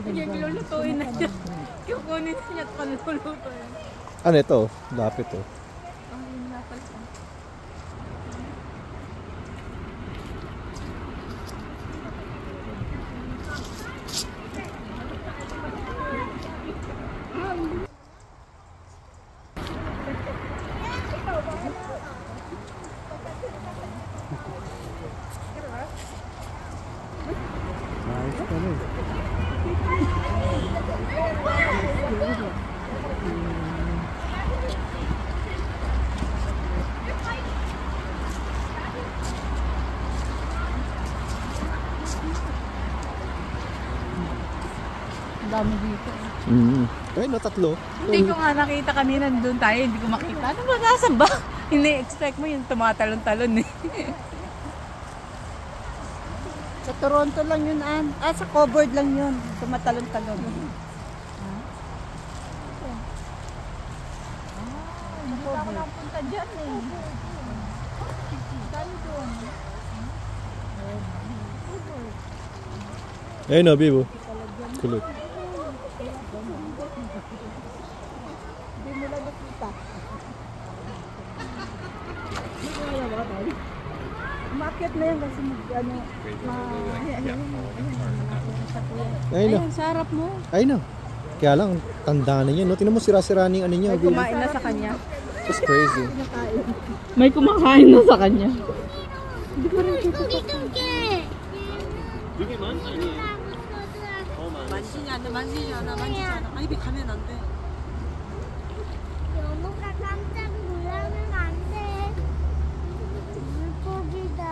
Lulutuin na niya. Kukunin na niya at panlulutuin. Ano ito? Lapit oh. Ang lapal pa. Nice kami. Ang dami dito. Ay, no, tatlo. Hindi ko nga nakita kanina doon tayo, hindi ko makita. Ano ba, nasan ba? Ini-expect mo yung tumatalon-talon eh. Sa Toronto lang yun, Ann. Ah, sa covered lang yun. Tumatalon-talon. Hindi ako napunta dyan eh. Dali doon. Ayun no, Bibo. Kulot. Hindi mo lang nakita. Umakyat na yan kasi ano, Ayun no. Ayun, sa harap mo. Ayun no. Kaya lang, tanda na yan, no? Tingnan mo sira-sira ng ano niya. May kumain na sa kanya. That's crazy. May kumakain na sa kanya. Ay, bikamen 안 돼. 연우가 깜짝 놀라면 안 돼. 물고기다.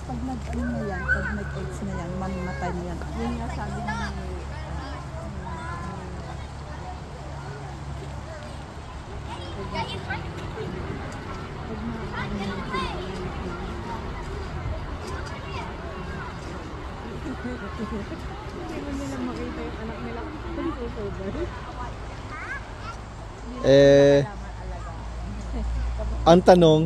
Pag nag-ano na yan, pag nag-AIDS na yan, mamamatay na yan. Yun nga sabi ni hindi mo nila makita yung anak nila. Ang tanong,